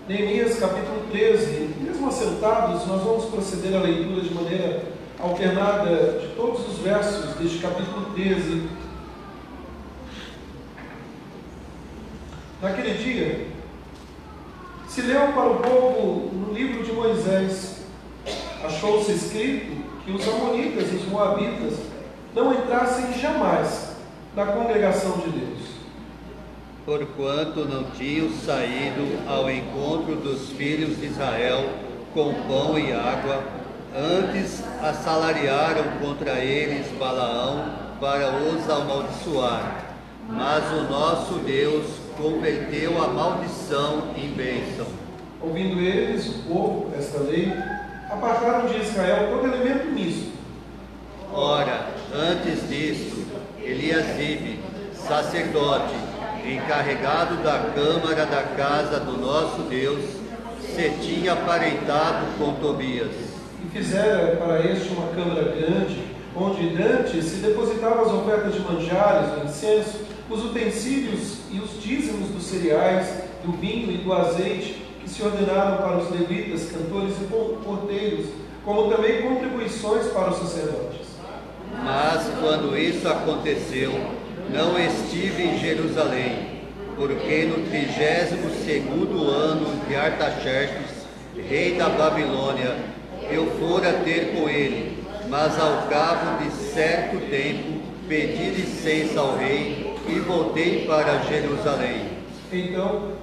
Neemias capítulo 13. Mesmo assentados, nós vamos proceder à leitura de maneira alternada de todos os versos deste capítulo 13. Naquele dia, se leu para o povo no livro de Moisés, achou-se escrito que os amonitas e os moabitas não entrassem jamais na congregação de Deus, porquanto não tinham saído ao encontro dos filhos de Israel com pão e água, antes assalariaram contra eles Balaão para os amaldiçoar. Mas o nosso Deus converteu a maldição em bênção. Ouvindo eles, o povo, esta lei, apartaram de Israel todo elemento misto. Ora, antes disso, Eliasibe, sacerdote, encarregado da câmara da casa do nosso Deus, se tinha aparentado com Tobias. E fizera para este uma câmara grande, onde dantes se depositavam as ofertas de manjares, o incenso, os utensílios e os dízimos dos cereais, do vinho e do azeite, que se ordenaram para os levitas, cantores e porteiros, como também contribuições para os sacerdotes. Mas quando isso aconteceu, não estive em Jerusalém, porque no 32º ano de Artaxerxes, rei da Babilônia, eu fora ter com ele, mas ao cabo de certo tempo pedi licença ao rei e voltei para Jerusalém. Então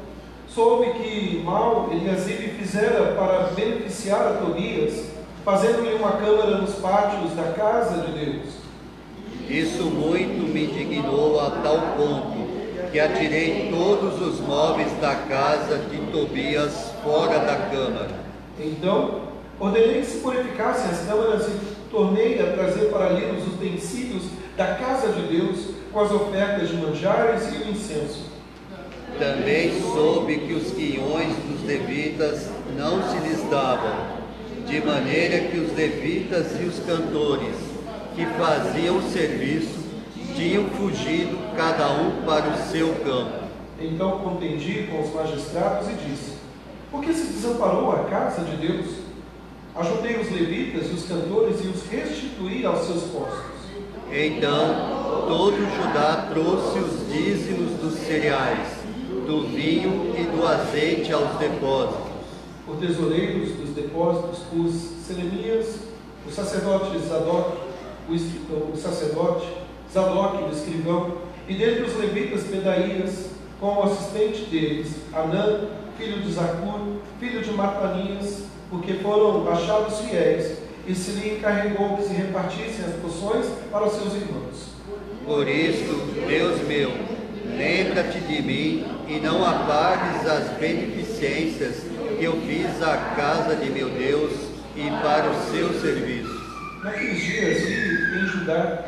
soube que mal Eliasibe fizera para beneficiar a Tobias, fazendo-lhe uma câmara nos pátios da casa de Deus. Isso muito me indignou a tal ponto que atirei todos os móveis da casa de Tobias fora da câmara. Então ordenei que se purificassem as câmaras e tornei a trazer para ali os utensílios da casa de Deus, com as ofertas de manjares e o incenso. Também soube que os quinhões dos levitas não se lhes davam, de maneira que os levitas e os cantores que faziam o serviço tinham fugido cada um para o seu campo. Então contendi com os magistrados e disse: por que se desamparou a casa de Deus? Ajuntei os levitas e os cantores e os restituí aos seus postos. Então todo Judá trouxe os dízimos dos cereais, do vinho e do azeite aos depósitos. Por tesoureiros dos depósitos pus Selemias, o sacerdote Zadok, o sacerdote Zadok, o escrivão, e dentre os levitas Pedaías, com o assistente deles, Anã, filho de Zacur, filho de Matanias, porque foram achados fiéis, e se lhe encarregou que se repartissem as porções para os seus irmãos. Por isso, Deus meu, lembra-te de mim e não apartes as beneficências que eu fiz à casa de meu Deus e para o seu serviço. Naqueles dias vi em Judá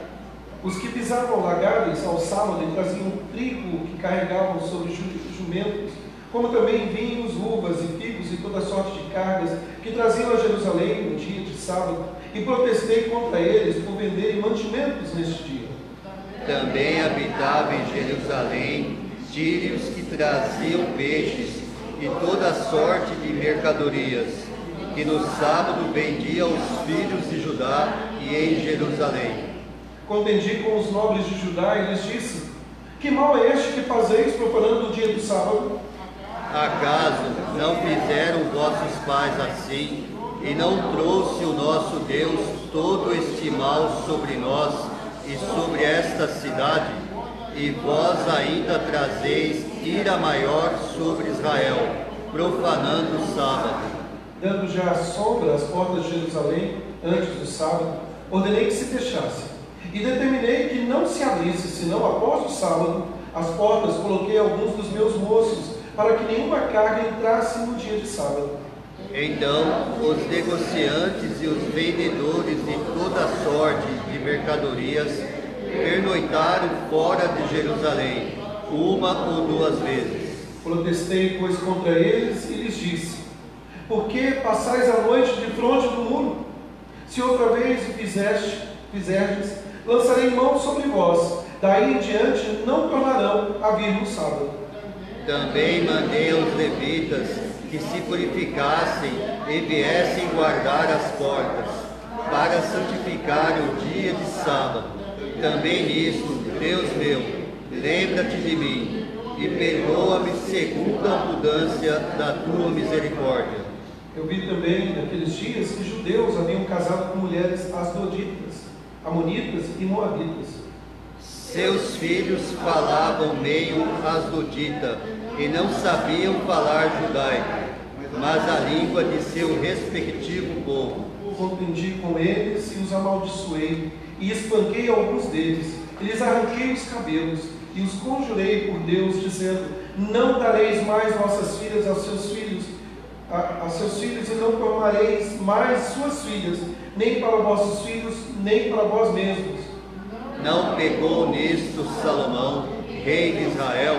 os que pisavam lagares ao sábado e traziam trigo que carregavam sobre jumentos, como também vinhos, uvas e figos e toda sorte de cargas que traziam a Jerusalém no dia de sábado, e protestei contra eles por venderem mantimentos neste dia. Também habitava em Jerusalém tírios que traziam peixes e toda sorte de mercadorias, que no sábado vendia aos filhos de Judá e em Jerusalém. Contendi com os nobres de Judá e lhes disse: que mal é este que fazeis profanando o dia do sábado? Acaso não fizeram vossos pais assim, e não trouxe o nosso Deus todo este mal sobre nós e sobre esta cidade? E vós ainda trazeis ira maior sobre Israel, profanando o sábado. Dando já a sombra às portas de Jerusalém, antes do sábado, ordenei que se fechasse, e determinei que não se abrisse, senão após o sábado, as portas. Coloquei alguns dos meus moços, para que nenhuma carga entrasse no dia de sábado. Então os negociantes e os vendedores de toda sorte de mercadorias pernoitaram fora de Jerusalém, uma ou duas vezes. Protestei, pois, contra eles e lhes disse: por que passais a noite de fronte do muro? Se outra vez o fizerdes, lançarei mão sobre vós, daí em diante não tornarão a vir no sábado. Também mandei aos levitas que se purificassem e viessem guardar as portas, para santificar o dia de sábado. Também nisso, Deus meu, lembra-te de mim, e perdoa-me segundo a abundância da tua misericórdia. Eu vi também naqueles dias que judeus haviam casado com mulheres asdoditas, amonitas e moabitas. Seus filhos falavam meio asdodita e não sabiam falar judaico, mas a língua de seu respectivo povo. Contendi com eles e os amaldiçoei, e espanquei alguns deles, e lhes arranquei os cabelos, e os conjurei por Deus, dizendo: não dareis mais vossas filhas aos seus filhos, e não tomareis mais suas filhas, nem para vossos filhos, nem para vós mesmos. Não pecou nisto Salomão, rei de Israel?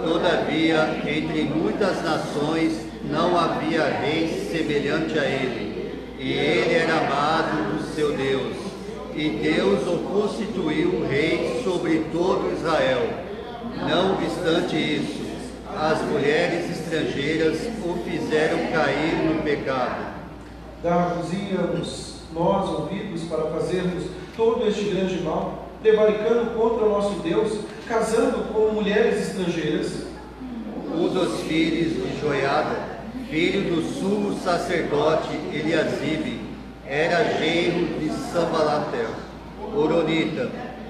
Todavia, entre muitas nações não havia rei semelhante a ele, e ele era amado do seu Deus, e Deus o constituiu rei sobre todo Israel. Não obstante isso, as mulheres estrangeiras o fizeram cair no pecado. Dar-vos-íamos nós ouvidos para fazermos todo este grande mal, prevaricando contra o nosso Deus, casando com mulheres estrangeiras? Um dos filhos de Joiada, filho do sumo sacerdote Eliasibe, era genro de Sambalatel, horonita,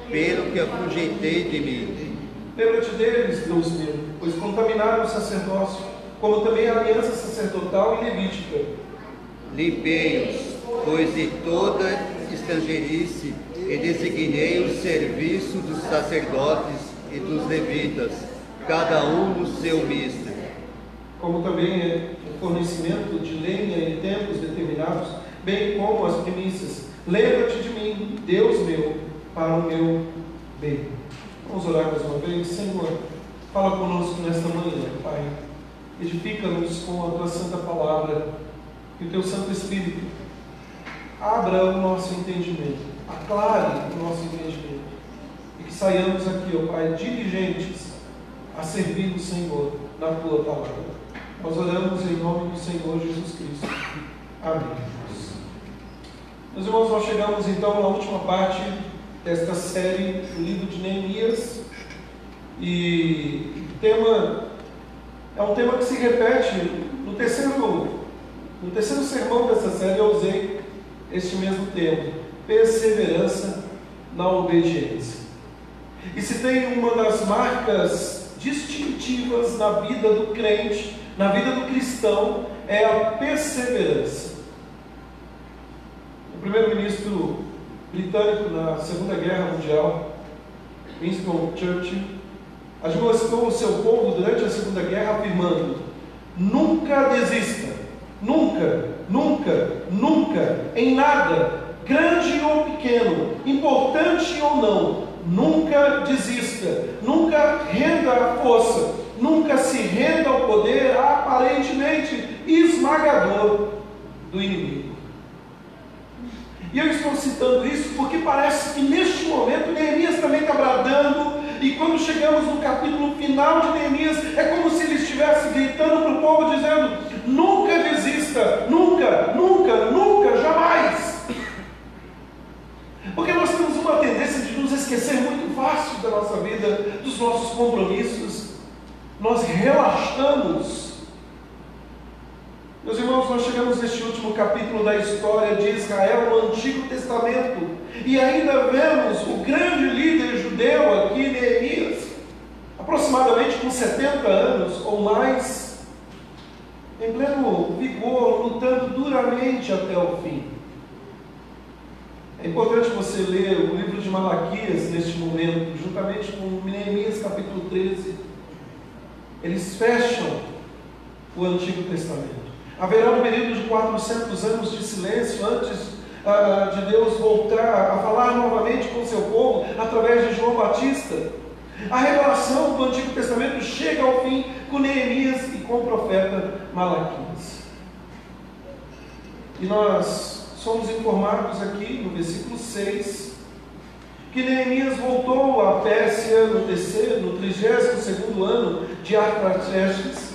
pelo que afugentei de mim. Lembra-te deles, Deus meu, pois contaminaram o sacerdócio, como também a aliança sacerdotal e levítica. Limpei-os, pois de toda estrangeirice, e designei o serviço dos sacerdotes e dos levitas, cada um no seu misto. Como também o fornecimento de lenha em tempos determinados, bem como as primícias. Lembra-te de mim, Deus meu, para o meu bem. Vamos orar mais uma vez. Senhor, fala conosco nesta manhã, Pai. Edifica-nos com a tua santa palavra e o teu Santo Espírito. Abra o nosso entendimento, aclare o nosso entendimento, e que saiamos aqui, ó Pai, diligentes a servir o Senhor na tua palavra. Nós oramos em nome do Senhor Jesus Cristo. Amém. Meus irmãos, nós chegamos então na última parte desta série do livro de Neemias, e o tema é um tema que se repete no terceiro sermão dessa série. Eu usei este mesmo tema: perseverança na obediência. E se tem uma das marcas distintivas na vida do crente, na vida do cristão, é a perseverança. O primeiro-ministro britânico na Segunda Guerra Mundial, Winston Churchill, admoestou o seu povo durante a Segunda Guerra, afirmando: nunca desista, nunca, nunca, nunca, em nada, grande ou pequeno, importante ou não, nunca desista, nunca renda a força, nunca se renda ao poder aparentemente esmagador do inimigo. E eu estou citando isso porque parece que neste momento Neemias também está bradando, e quando chegamos no capítulo final de Neemias, é como se ele estivesse gritando para o povo, dizendo: nunca desista, nunca, nunca, nunca, jamais. Porque nós temos uma tendência de nos esquecer muito fácil da nossa vida, dos nossos compromissos. Nós relaxamos. Meus irmãos, nós chegamos neste último capítulo da história de Israel no Antigo Testamento, e ainda vemos o grande líder judeu aqui, Neemias, aproximadamente com 70 anos ou mais, em pleno vigor, lutando duramente até o fim. É importante você ler o livro de Malaquias neste momento, juntamente com Neemias capítulo 13. Eles fecham o Antigo Testamento. Haverá um período de 400 anos de silêncio antes de Deus voltar a falar novamente com o seu povo através de João Batista. A revelação do Antigo Testamento chega ao fim com Neemias e com o profeta Malaquias. E nós somos informados aqui no versículo 6 que Neemias voltou à Pérsia no 32º ano de Artaxerxes,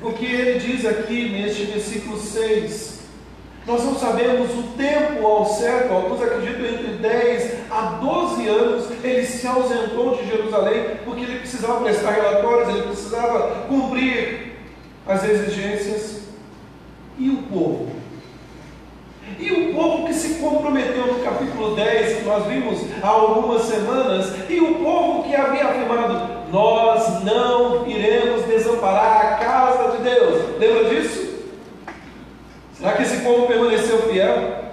o que ele diz aqui neste versículo 6. Nós não sabemos o tempo ao certo, alguns acreditam entre 10 a 12 anos, ele se ausentou de Jerusalém, porque ele precisava prestar relatórios, ele precisava cumprir as exigências. E o povo? E o povo que se comprometeu no capítulo 10, que nós vimos há algumas semanas, e o povo que havia afirmado: nós não iremos desamparar a casa de Deus. Lembra disso? Será que esse povo permaneceu fiel?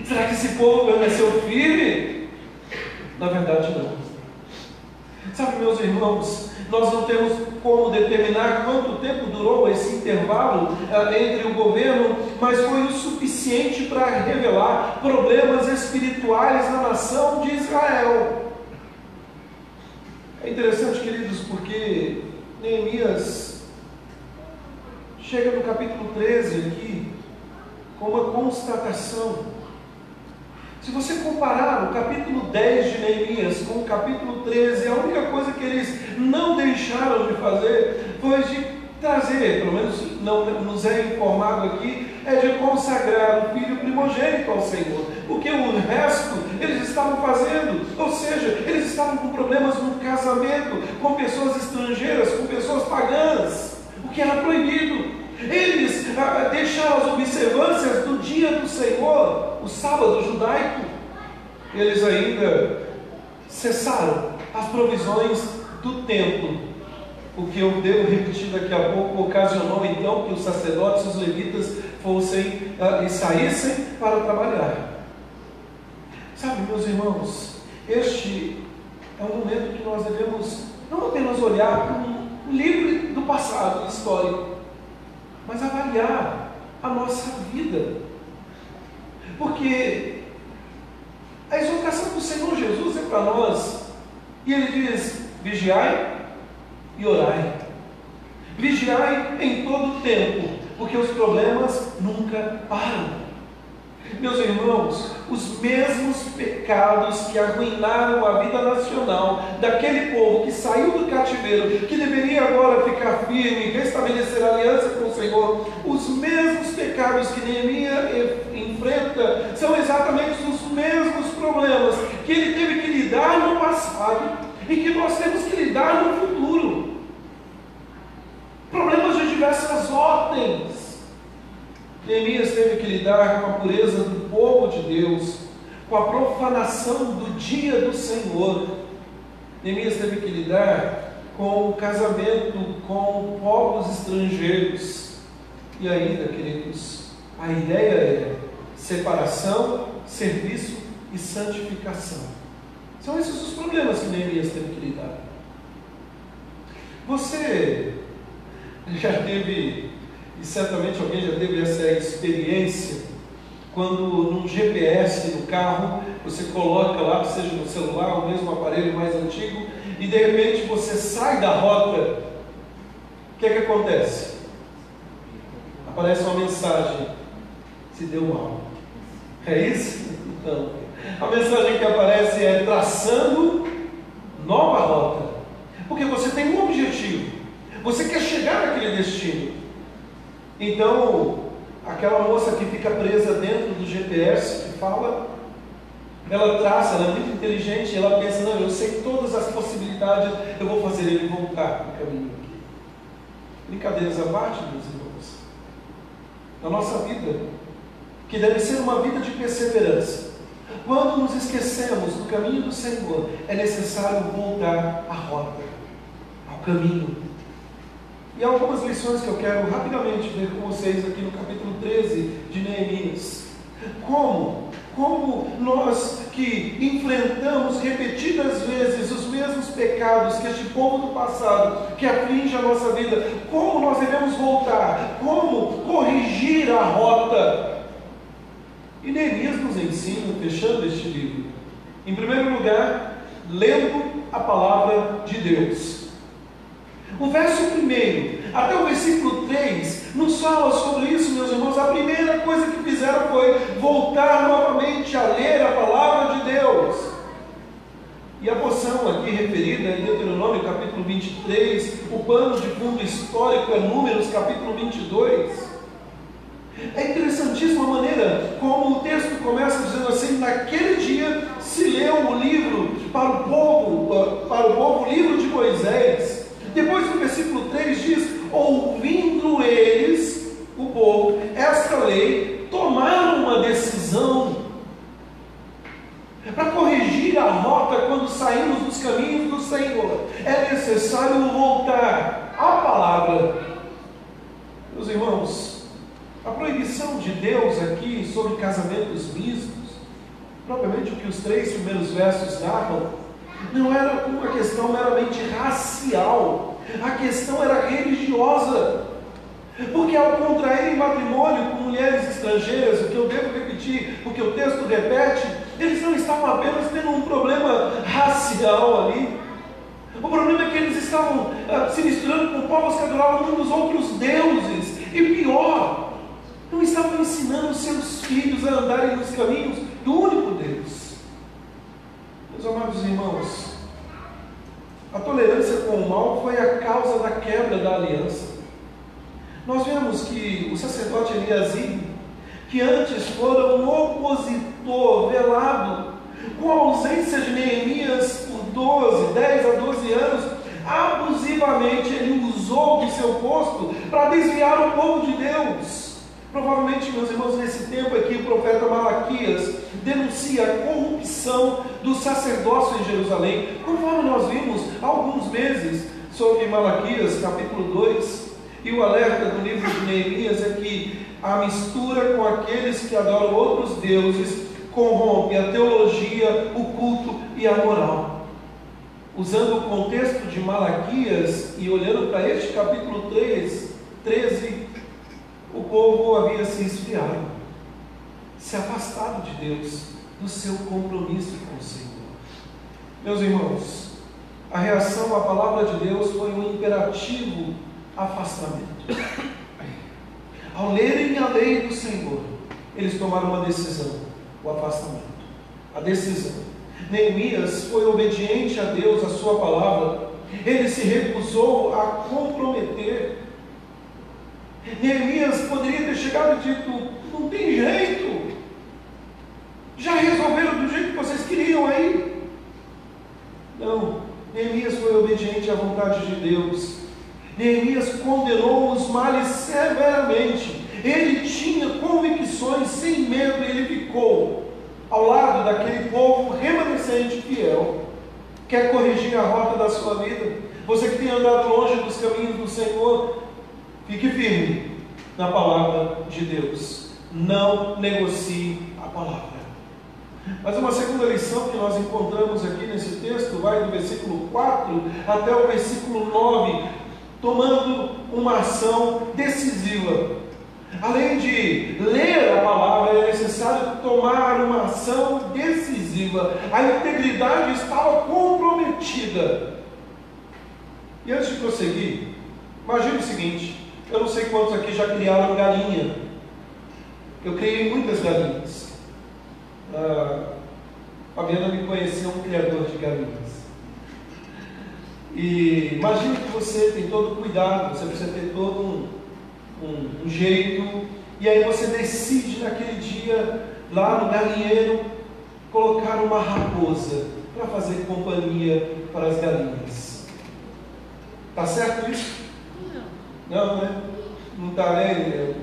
Será que esse povo permaneceu firme? Na verdade, não. Sabe, meus irmãos, nós não temos como determinar quanto tempo durou esse intervalo entre o governo, mas foi o suficiente para revelar problemas espirituais na nação de Israel. É interessante, queridos, porque Neemias chega no capítulo 13 aqui com uma constatação. Se você comparar o capítulo 10 de Neemias com o capítulo 13, a única coisa que eles não deixaram de fazer foi de trazer, pelo menos não nos é informado aqui, é de consagrar o filho primogênito ao Senhor. Porque o resto eles estavam fazendo, ou seja, eles estavam com problemas no casamento, com pessoas estrangeiras, com pessoas pagãs, o que era proibido. Eles deixaram as observâncias do dia do Senhor, o sábado judaico. Eles ainda cessaram as provisões do templo. O que eu devo repetir daqui a pouco ocasionou então que os sacerdotes e os levitas fossem e saíssem para trabalhar. Sabe, meus irmãos, este é um momento que nós devemos não apenas olhar para um livro do passado histórico, mas avaliar a nossa vida. Porque a exortação do Senhor Jesus é para nós. E Ele diz: vigiai e orai. Vigiai em todo o tempo, porque os problemas nunca param. Meus irmãos, os mesmos pecados que arruinaram a vida nacional daquele povo que saiu do cativeiro, que deveria agora ficar firme e restabelecer a aliança com o Senhor, os mesmos pecados que Neemias enfrenta são exatamente os mesmos problemas que ele teve que lidar no passado e que nós temos que lidar no futuro. Problemas de diversas ordens. Neemias teve que lidar com a pureza do povo de Deus, com a profanação do dia do Senhor. Neemias teve que lidar com o casamento com povos estrangeiros. E ainda, queridos, a ideia é separação, serviço e santificação. São esses os problemas que Neemias teve que lidar. Você já teve, e certamente alguém já teve essa experiência, quando num GPS no carro, você coloca lá, seja no celular, ou mesmo aparelho mais antigo, e de repente você sai da rota, o que é que acontece? Aparece uma mensagem: se deu mal. É isso? Então, a mensagem que aparece é: traçando nova rota. Porque você tem um objetivo, você quer chegar naquele destino. Então, aquela moça que fica presa dentro do GPS, que fala, ela traça, ela é muito inteligente, ela pensa: não, eu sei todas as possibilidades, eu vou fazer ele voltar no caminho aqui. Brincadeiras à parte, meus irmãos, na nossa vida, que deve ser uma vida de perseverança, quando nos esquecemos do caminho do Senhor, é necessário voltar à rota, ao caminho. E há algumas lições que eu quero rapidamente ver com vocês aqui no capítulo 13 de Neemias. Como nós que enfrentamos repetidas vezes os mesmos pecados que este povo do passado, que aflige a nossa vida, como nós devemos voltar, como corrigir a rota. E Neemias nos ensina, fechando este livro, em primeiro lugar, lendo a palavra de Deus. O verso 1 até o versículo 3 nos fala sobre isso, meus irmãos. A primeira coisa que fizeram foi voltar novamente a ler a palavra de Deus. E a porção aqui referida em Deuteronômio capítulo 23, o pano de fundo histórico é Números capítulo 22. É interessantíssima a maneira como o texto começa dizendo assim: naquele dia se leu o livro para o povo, o livro de Moisés. Depois no versículo 3 diz: ouvindo eles, o povo, esta lei, tomaram uma decisão para corrigir a rota quando saímos dos caminhos do Senhor. É necessário voltar à palavra. Meus irmãos, a proibição de Deus aqui sobre casamentos mistos, propriamente o que os 3 primeiros versos narram, não era uma questão meramente racial, a questão era religiosa. Porque ao contraírem matrimônio com mulheres estrangeiras, o que eu devo repetir, porque o texto repete, eles não estavam apenas tendo um problema racial ali. O problema é que eles estavam se misturando com povos que adoravam um dos outros deuses. E pior, não estavam ensinando seus filhos a andarem nos caminhos do único Deus. Meus amados irmãos, a tolerância com o mal foi a causa da quebra da aliança. Nós vemos que o sacerdote Eliasib, que antes fora um opositor velado, com a ausência de Neemias por 10 a 12 anos, abusivamente ele usou de seu posto para desviar o povo de Deus. Provavelmente, meus irmãos, nesse tempo aqui o profeta Malaquias denuncia a corrupção do sacerdócio em Jerusalém, conforme nós vimos há alguns meses sobre Malaquias capítulo 2. E o alerta do livro de Neemias é que a mistura com aqueles que adoram outros deuses corrompe a teologia, o culto e a moral. Usando o contexto de Malaquias e olhando para este capítulo 13, o povo havia se esfriado, se afastado de Deus, do seu compromisso com o Senhor. Meus irmãos, a reação à palavra de Deus foi um imperativo afastamento. Ao lerem a lei do Senhor, eles tomaram uma decisão: o afastamento, a decisão. Neemias foi obediente a Deus, a sua palavra. Ele se recusou a comprometer. Neemias poderia ter chegado e dito: não tem jeito, já resolveram do jeito que vocês queriam aí. Não, Neemias foi obediente à vontade de Deus. Neemias condenou os males severamente. Ele tinha convicções, sem medo, ele ficou ao lado daquele povo remanescente fiel. Quer corrigir a rota da sua vida? Você que tem andado longe dos caminhos do Senhor, fique firme na palavra de Deus. Não negocie a palavra. Mas uma segunda lição que nós encontramos aqui nesse texto vai do versículo 4 até o versículo 9, tomando uma ação decisiva. Além de ler a palavra, é necessário tomar uma ação decisiva. A integridade estava comprometida. E antes de prosseguir, imagine o seguinte: eu não sei quantos aqui já criaram galinha. Eu criei muitas galinhas. A Fabiana me conheceu um criador de galinhas. E imagine que você tem todo o cuidado, você precisa ter todo um jeito, e aí você decide naquele dia, lá no galinheiro, colocar uma raposa para fazer companhia para as galinhas. Está certo isso? Não, né? Não está alegre?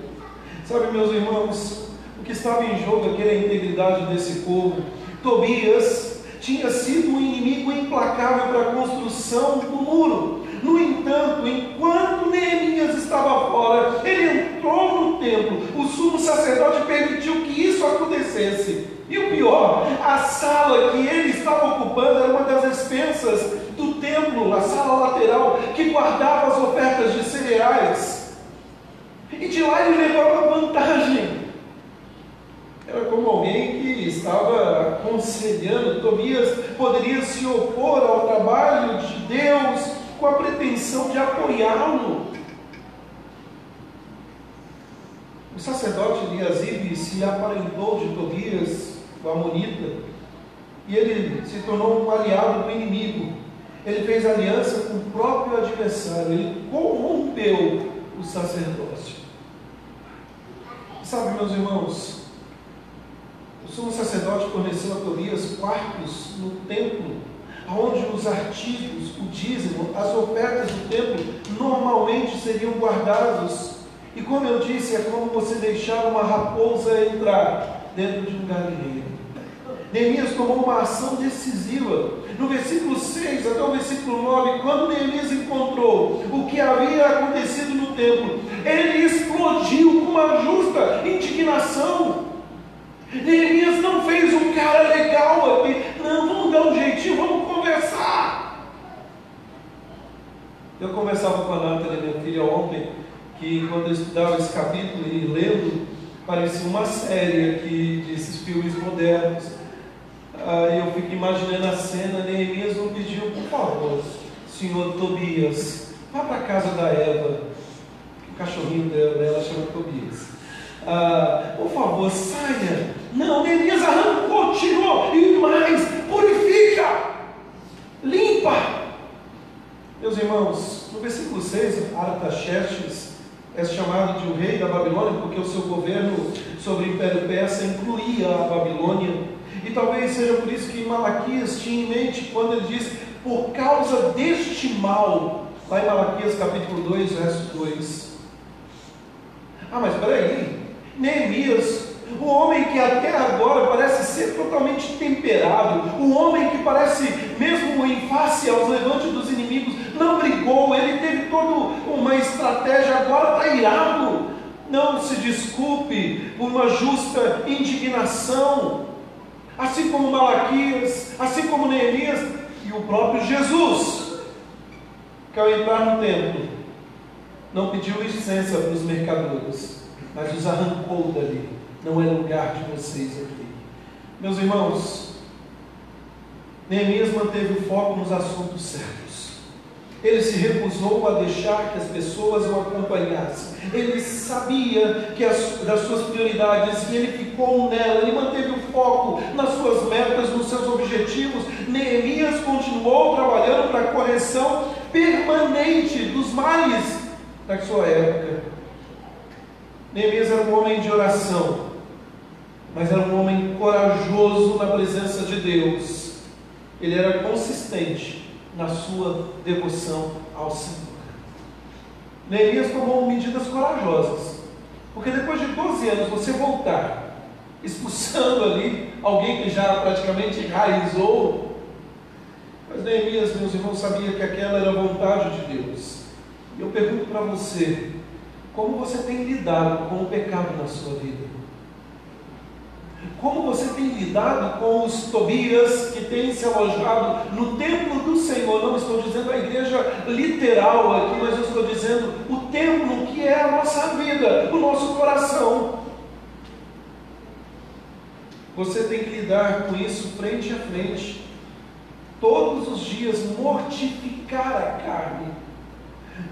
Sabe, meus irmãos, o que estava em jogo aqui era a integridade desse povo. Tobias tinha sido um inimigo implacável para a construção do muro. No entanto, enquanto Neemias estava fora, ele entrou no templo. O sumo sacerdote permitiu que isso acontecesse. E o pior, a sala que ele estava ocupando era uma das expensas do templo, a sala lateral, que guardava as ofertas de cereais. E de lá ele levava vantagem. Era como alguém que estava aconselhando. Tobias poderia se opor ao trabalho de Deus com a pretensão de apoiá-lo. O sacerdote Eliasib se aparentou de Tobias, o amonita, e ele se tornou um aliado do inimigo. Ele fez aliança com próprio adversário, ele corrompeu o sacerdócio. Sabe, meus irmãos, o sumo sacerdote forneceu a Tobias quartos no templo, onde os artigos, o dízimo, as ofertas do templo normalmente seriam guardados. E como eu disse, é como você deixar uma raposa entrar dentro de um galinheiro. Neemias tomou uma ação decisiva. No versículo 6 até o versículo 9, quando Neemias encontrou o que havia acontecido no templo, ele explodiu com uma justa indignação. Neemias não fez um cara legal aqui, não, vamos dar um jeitinho, vamos conversar. Eu conversava com a Nathalie, minha filha, ontem, que quando eu estudava esse capítulo e lendo, parecia uma série aqui desses filmes modernos. Eu fico imaginando a cena. Neemias não pediu, por favor, senhor Tobias, vá para a casa da Eva, o cachorrinho dela chama Tobias. Por favor, saia. Não, Neemias arrancou, tirou, e mais, purifica, limpa. Meus irmãos, no versículo 6, Artaxerxes é chamado de o rei da Babilônia, porque o seu governo sobre o Império Persa incluía a Babilônia. E talvez seja por isso que Malaquias tinha em mente quando ele diz, por causa deste mal, lá em Malaquias capítulo 2, verso 2. Mas espera aí, Neemias, o homem que até agora parece ser totalmente temperado, o homem que parece, mesmo em face aos levantes dos inimigos, não brigou, ele teve toda uma estratégia, agora está irado. Não se desculpe por uma justa indignação. Assim como Malaquias, assim como Neemias e o próprio Jesus, que ao entrar no templo, não pediu licença para os mercadores, mas os arrancou dali. Não é lugar de vocês aqui. Meus irmãos, Neemias manteve o foco nos assuntos certos. Ele se recusou a deixar que as pessoas o acompanhassem. Ele sabia das suas prioridades e ele ficou nela. Ele manteve o foco nas suas metas, nos seus objetivos. Neemias continuou trabalhando para a correção permanente dos males da sua época. Neemias era um homem de oração, mas era um homem corajoso na presença de Deus. Ele era consistente na sua devoção ao Senhor. Neemias tomou medidas corajosas, porque depois de 12 anos você voltar, expulsando ali alguém que já praticamente enraizou, mas Neemias, meus irmãos, sabia que aquela era a vontade de Deus. E eu pergunto para você, como você tem lidado com o pecado na sua vida? Como você tem lidado com os Tobias que têm se alojado no templo do Senhor? Não estou dizendo a igreja literal aqui, mas eu estou dizendo o templo que é a nossa vida, o nosso coração. Você tem que lidar com isso frente a frente, todos os dias, mortificar a carne.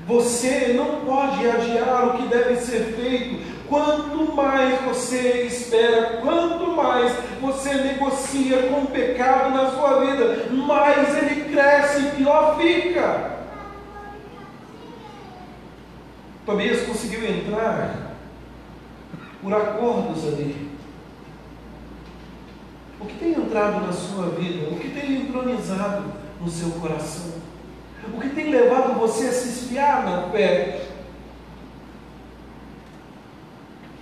Você não pode adiar o que deve ser feito. Quanto mais você espera, quanto mais você negocia com o pecado na sua vida, mais ele cresce e pior fica. Tobias conseguiu entrar por acordos ali. O que tem entrado na sua vida? O que tem entronizado no seu coração? O que tem levado você a se esfriar na fé?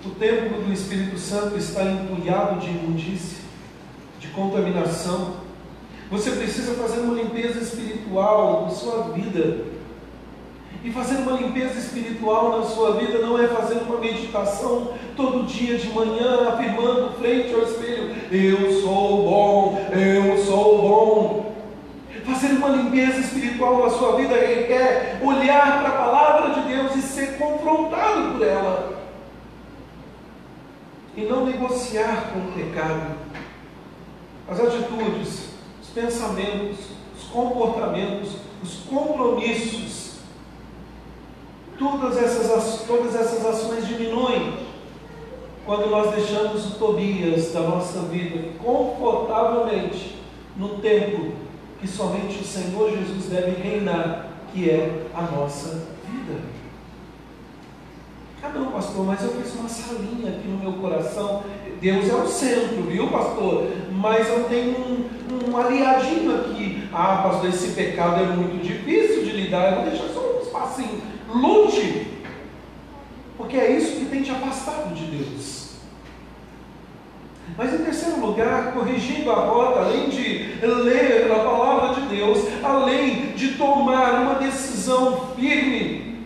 O templo do Espírito Santo está entulhado de imundícia, de contaminação. Você precisa fazer uma limpeza espiritual na sua vida. E fazer uma limpeza espiritual na sua vida não é fazer uma meditação todo dia de manhã, afirmando frente ao espelho, eu sou bom, eu sou bom. Fazer uma limpeza espiritual na sua vida requer olhar para a palavra de Deus e ser confrontado por ela. E não negociar com o pecado. As atitudes, os pensamentos, os comportamentos, os compromissos, todas essas ações diminuem quando nós deixamos o Tobias da nossa vida confortavelmente no templo que somente o Senhor Jesus deve reinar que é a nossa vida. Ah não, pastor, mas eu fiz uma salinha aqui no meu coração. Deus é o centro, viu, pastor? Mas eu tenho um aliadinho aqui. Ah, pastor, esse pecado é muito difícil de lidar. Eu vou deixar só um espacinho. Lute, porque é isso que tem te afastado de Deus. Mas em terceiro lugar, corrigindo a rota, além de ler a palavra de Deus, além de tomar uma decisão firme,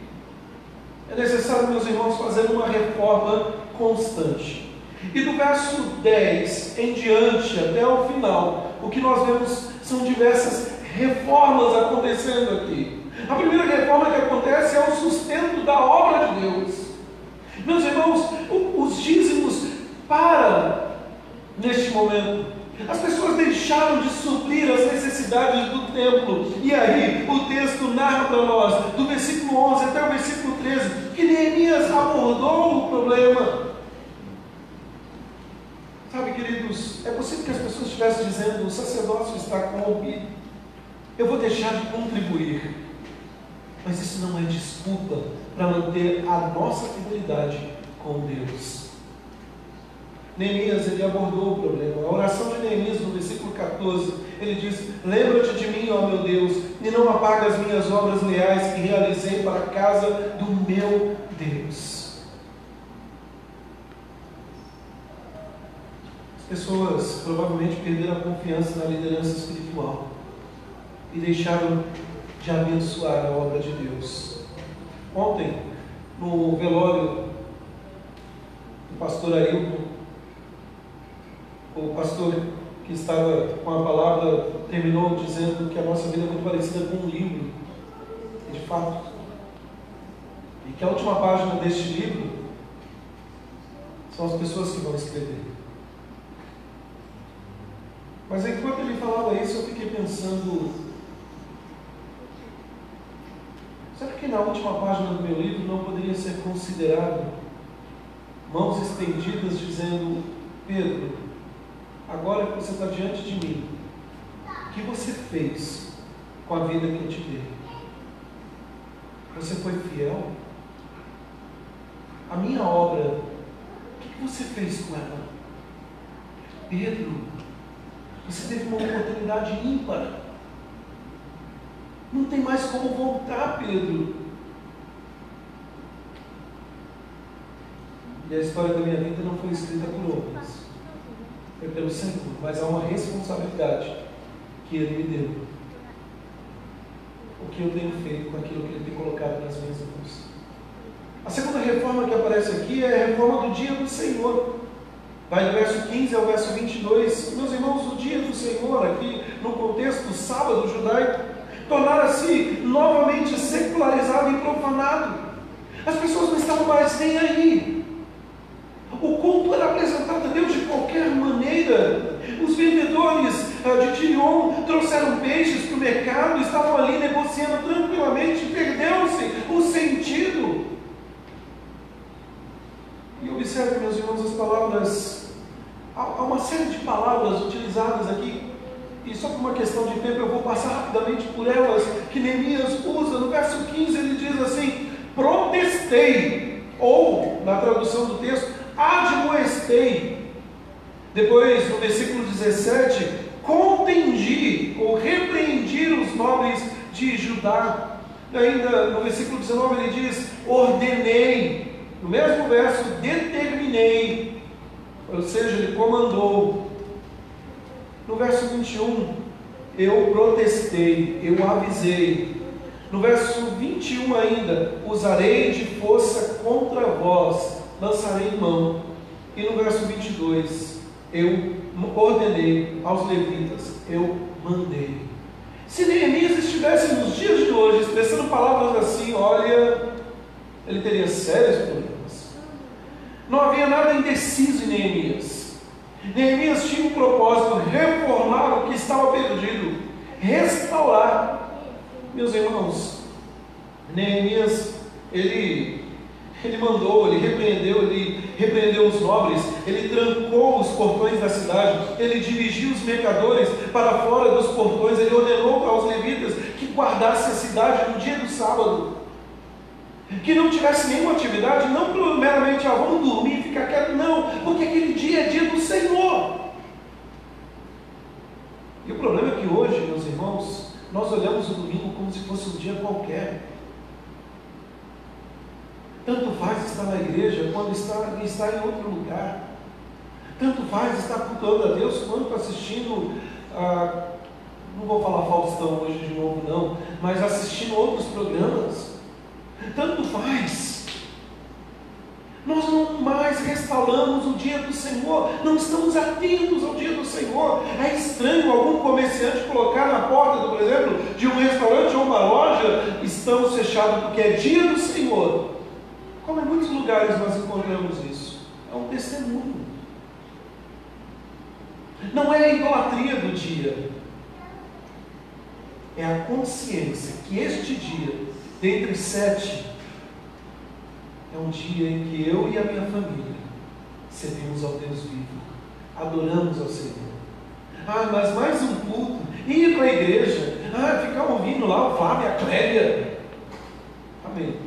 é necessário, meus irmãos, fazer uma reforma constante. E do verso 10 em diante, até o final, o que nós vemos são diversas reformas acontecendo aqui. A primeira reforma que acontece é o sustento da obra de Deus. Meus irmãos, os dízimos param neste momento. As pessoas deixaram de suprir as necessidades do templo. E aí o texto narra para nós, do versículo 11 até o versículo 13, que Neemias abordou o problema. Sabe, queridos, é possível que as pessoas estivessem dizendo: o sacerdócio está corrompido, eu vou deixar de contribuir. Mas isso não é desculpa para manter a nossa fidelidade com Deus. Neemias, ele abordou o problema. A oração de Neemias, no versículo 14, ele diz: lembra-te de mim, ó meu Deus, e não apaga as minhas obras leais que realizei para a casa do meu Deus. As pessoas provavelmente perderam a confiança na liderança espiritual e deixaram de abençoar a obra de Deus. Ontem, no velório do pastor Ailton, o pastor que estava com a palavra terminou dizendo que a nossa vida é muito parecida com um livro, de fato, e que a última página deste livro são as pessoas que vão escrever. Mas enquanto ele falava isso, eu fiquei pensando: será que na última página do meu livro não poderia ser considerado mãos estendidas dizendo: Pedro, agora que você está diante de mim, o que você fez com a vida que eu te dei? Você foi fiel? A minha obra, o que você fez com ela? Pedro, você teve uma oportunidade ímpar. Não tem mais como voltar, Pedro. E a história da minha vida não foi escrita por homens, foi pelo Senhor, mas há uma responsabilidade que Ele me deu. O que eu tenho feito com aquilo que Ele tem colocado nas minhas mãos. A segunda reforma que aparece aqui é a reforma do dia do Senhor. Vai do verso 15 ao verso 22. Meus irmãos, o dia do Senhor, aqui no contexto do sábado judaico, tornara-se novamente secularizado e profanado. As pessoas não estavam mais nem aí. O culto era apresentado a Deus de qualquer maneira. Os vendedores de Tirion trouxeram peixes para o mercado, estavam ali negociando tranquilamente, perdeu-se o sentido. E observe, meus irmãos, as palavras. Há uma série de palavras utilizadas aqui, e só por uma questão de tempo eu vou passar rapidamente por elas, que Neemias usa. No verso 15 ele diz assim: protestei, ou na tradução do texto, admoestei. Depois, no versículo 17, contendi ou repreendi os nobres de Judá. E ainda no versículo 19 ele diz: ordenei. No mesmo verso, determinei, ou seja, ele comandou. No verso 21, eu protestei, eu avisei. No verso 21 ainda, usarei de força contra vós, lançarei mão. E no verso 22, eu ordenei aos levitas, eu mandei. Se Neemias estivesse nos dias de hoje expressando palavras assim, olha, ele teria sérios problemas. Não havia nada indeciso em Neemias. Neemias tinha um propósito: reformar o que estava perdido, restaurar. Meus irmãos, Neemias, ele mandou, ele repreendeu os nobres, ele trancou os portões da cidade, ele dirigiu os mercadores para fora dos portões, ele ordenou para os levitas que guardasse a cidade no dia do sábado, que não tivesse nenhuma atividade, não meramente, vamos dormir e ficar quieto, não, porque aquele dia é dia do Senhor. E o problema é que hoje, meus irmãos, nós olhamos o domingo como se fosse um dia qualquer. Tanto faz estar na igreja quando está em outro lugar. Tanto faz estar cultuando a Deus quanto assistindo não vou falar Faustão hoje de novo não, mas assistindo outros programas. Tanto faz. Nós não mais restauramos o dia do Senhor, não estamos atentos ao dia do Senhor. É estranho algum comerciante colocar na porta, por exemplo, de um restaurante ou uma loja: estamos fechados porque é dia do Senhor. Como em muitos lugares nós encontramos isso. É um testemunho. Não é a idolatria do dia, é a consciência que este dia, dentre 7, é um dia em que eu e a minha família servimos ao Deus vivo, adoramos ao Senhor. Mas mais um culto, ir para a igreja, ficar ouvindo lá o Fábio e a Clélia. Amém.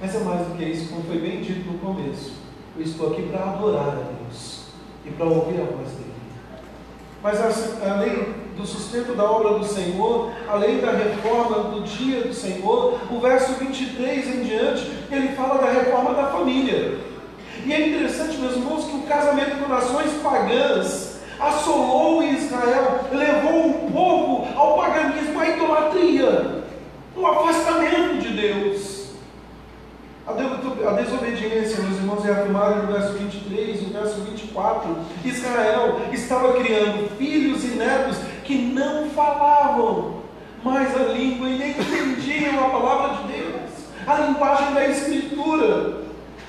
Mas é mais do que isso, como foi bem dito no começo. Eu estou aqui para adorar a Deus e para ouvir a voz dele. Mas além do sustento da obra do Senhor, além da reforma do dia do Senhor, o verso 23 em diante, ele fala da reforma da família. E é interessante, meus irmãos, que o casamento com nações pagãs assolou Israel, levou o povo ao paganismo, à idolatria, um afastamento de Deus. A desobediência, meus irmãos, é afirmada no verso 23, no verso 24. Israel estava criando filhos e netos que não falavam mais a língua e nem entendiam a palavra de Deus, a linguagem da Escritura.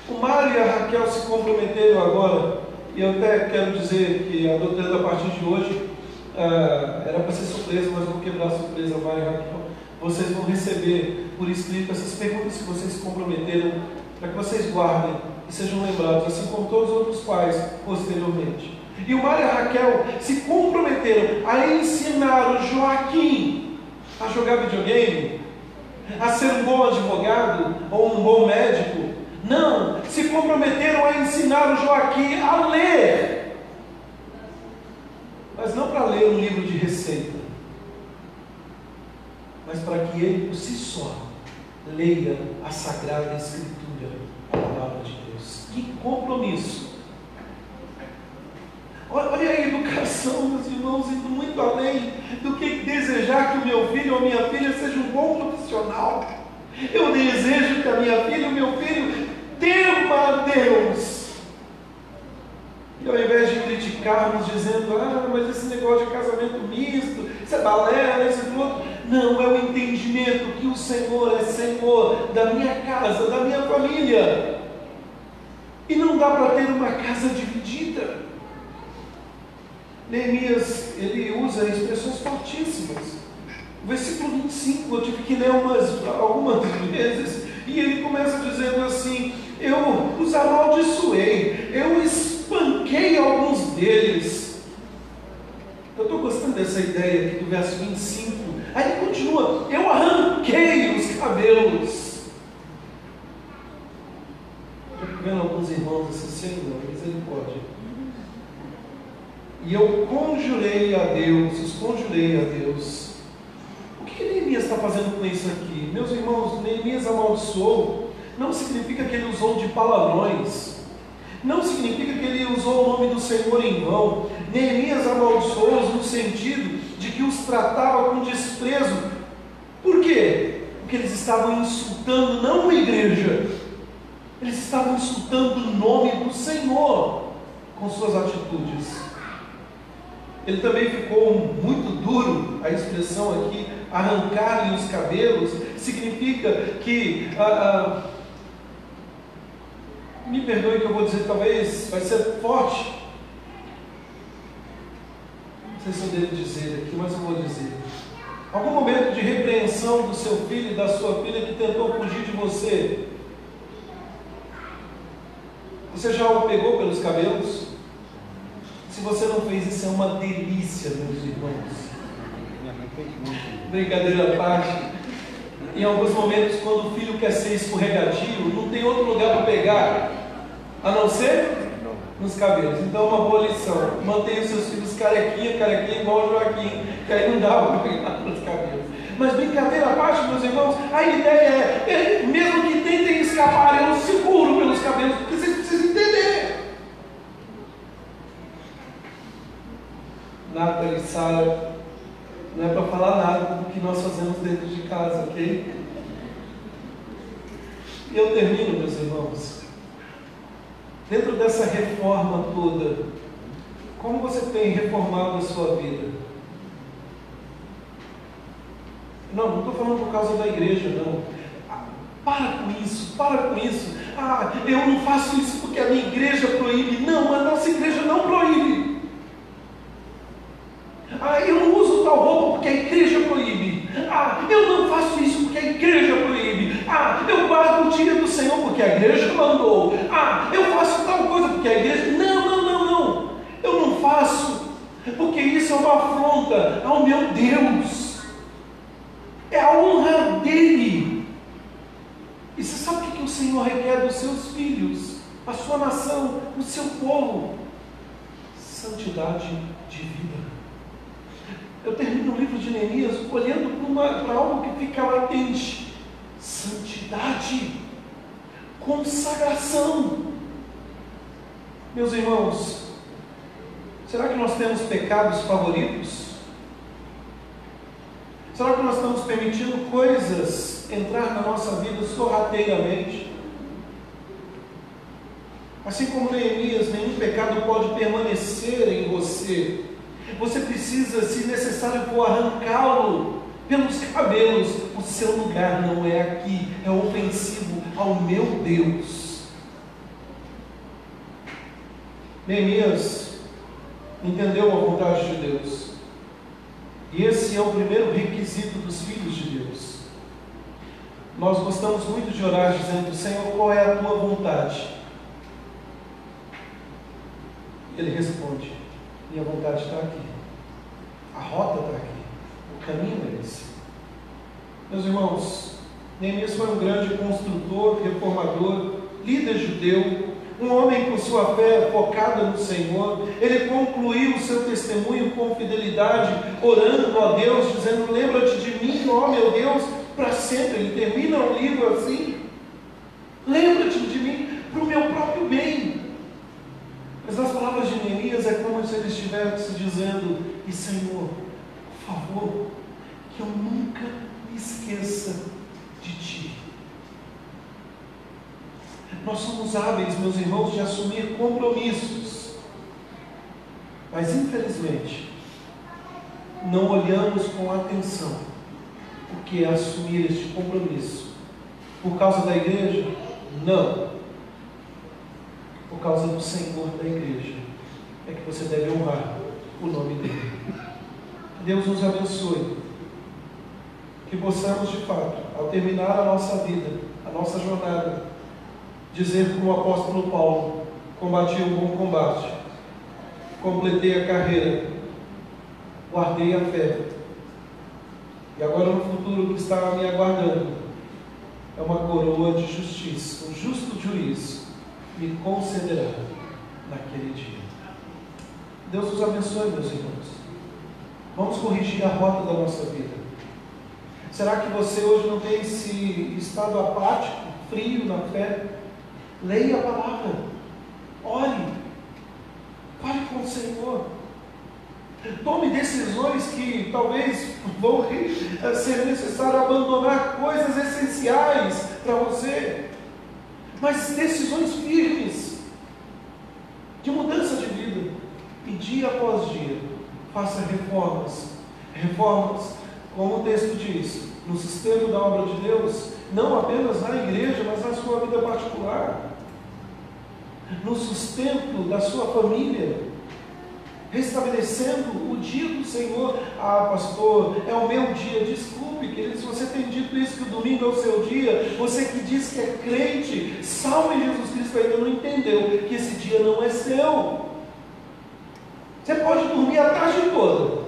O Mário e a Raquel se comprometeram agora, e eu até quero dizer que a doutrina a partir de hoje era para ser surpresa, mas vou quebrar a surpresa, Mário e Raquel. Vocês vão receber por escrito essas perguntas que vocês se comprometeram, para que vocês guardem e sejam lembrados, assim como todos os outros pais posteriormente. E o Mário e a Raquel se comprometeram a ensinar o Joaquim a jogar videogame, a ser um bom advogado ou um bom médico. Não, se comprometeram a ensinar o Joaquim a ler, mas não para ler um livro de receita, mas para que ele por si só leia a Sagrada Escritura, a palavra de Deus. Que compromisso! Olha a educação, meus irmãos, indo muito além do que desejar que o meu filho ou a minha filha seja um bom profissional. Eu desejo que a minha filha e o meu filho tema a Deus. E ao invés de criticarmos, dizendo: mas esse negócio de casamento misto, isso é balela, isso é tudo. Não, é o entendimento que o Senhor é Senhor da minha casa, da minha família. E não dá para ter uma casa dividida. Neemias, ele usa expressões fortíssimas. O versículo 25, eu tive que ler algumas vezes, e ele começa dizendo assim: eu os amaldiçoei, eu espanquei alguns deles. Eu estou gostando dessa ideia aqui do verso 25. Aí ele continua: eu arranquei os cabelos. Estou vendo alguns irmãos assim: Senhor, misericórdia. E eu conjurei a Deus, os conjurei a Deus. O que Neemias está fazendo com isso aqui? Meus irmãos, Neemias amaldiçoou, não significa que ele usou de palavrões, não significa que ele usou o nome do Senhor em vão. Neemias amaldiçoou-os no sentido de que os tratava com desprezo. Por quê? Porque eles estavam insultando não a igreja, eles estavam insultando o nome do Senhor com suas atitudes. Ele também ficou muito duro. A expressão aqui, arrancar-lhe os cabelos, significa que, me perdoe que eu vou dizer, talvez vai ser forte, não sei se eu devo dizer aqui, mas eu vou dizer: algum momento de repreensão do seu filho e da sua filha que tentou fugir de você, você já o pegou pelos cabelos? Se você não fez isso, é uma delícia, meus irmãos. Brincadeira à parte. Em alguns momentos, quando o filho quer ser escorregadio, não tem outro lugar para pegar, a não ser nos cabelos. Então, uma boa lição: mantenha os seus filhos carequinha, igual o Joaquim, que aí não dá para pegar nos cabelos. Mas brincadeira à parte, meus irmãos, a ideia é, mesmo que tentem escapar, eu os seguro pelos cabelos, porque vocês precisam entender. Nathalie e Sara, não é para falar nada do que nós fazemos dentro de casa, ok? E eu termino, meus irmãos. Dentro dessa reforma toda, como você tem reformado a sua vida? Não estou falando por causa da igreja, não. Para com isso, para com isso. Eu não faço isso porque a minha igreja proíbe. Não, a nossa igreja não proíbe. Eu não uso tal roupa porque a igreja proíbe. Eu não faço isso porque a igreja proíbe. Eu guardo o dia do Senhor porque a igreja mandou. Eu faço tal coisa porque a igreja... Não. Eu não faço porque isso é uma afronta ao meu Deus. É a honra dele. E você sabe o que o Senhor requer dos seus filhos, a sua nação, o seu povo? Santidade de vida. Eu termino o livro de Neemias olhando para algo que fica latente: santidade, consagração. Meus irmãos, será que nós temos pecados favoritos? Será que nós estamos permitindo coisas entrar na nossa vida sorrateiramente? Assim como Neemias, nenhum pecado pode permanecer em você. Você precisa, se necessário for, arrancá-lo pelos cabelos. O seu lugar não é aqui, é ofensivo ao meu Deus. Neemias entendeu a vontade de Deus. E esse é o primeiro requisito dos filhos de Deus. Nós gostamos muito de orar dizendo: Senhor, qual é a tua vontade? Ele responde: minha vontade está aqui. A rota está aqui. O caminho é esse. Meus irmãos, Neemias foi um grande construtor, reformador, líder judeu, um homem com sua fé focada no Senhor. Ele concluiu o seu testemunho com fidelidade, orando a Deus, dizendo: lembra-te de mim, ó meu Deus, para sempre. Ele termina o livro assim: lembra-te de mim para o meu próprio bem. Mas nas palavras de Neemias é como se ele estivesse dizendo: e Senhor, por favor, que eu nunca me esqueça de Ti. Nós somos hábeis, meus irmãos, de assumir compromissos, mas infelizmente não olhamos com atenção o que é assumir este compromisso. Por causa da igreja? Não. Por causa do Senhor da igreja é que você deve honrar o nome dele. Deus nos abençoe, que possamos de fato, ao terminar a nossa vida, a nossa jornada, dizer como o apóstolo Paulo: combati o bom combate, completei a carreira, guardei a fé, e agora no futuro que está me aguardando é uma coroa de justiça. O justo juiz me concederá naquele dia. Deus os abençoe, meus irmãos. Vamos corrigir a rota da nossa vida. Será que você hoje não tem esse estado apático, frio na fé? Leia a palavra, ore, fale com o Senhor, tome decisões que talvez vão ser necessário abandonar coisas essenciais para você, mas decisões firmes, de mudança de vida, e dia após dia, faça reformas, como o texto diz, no sistema da obra de Deus, não apenas na igreja, mas na sua vida particular, no sustento da sua família, restabelecendo o dia do Senhor. Pastor, é o meu dia. Desculpe, querido, se você tem dito isso, que o domingo é o seu dia, você que diz que é crente, salvo em Jesus Cristo, ainda não entendeu que esse dia não é seu. Você pode dormir a tarde toda,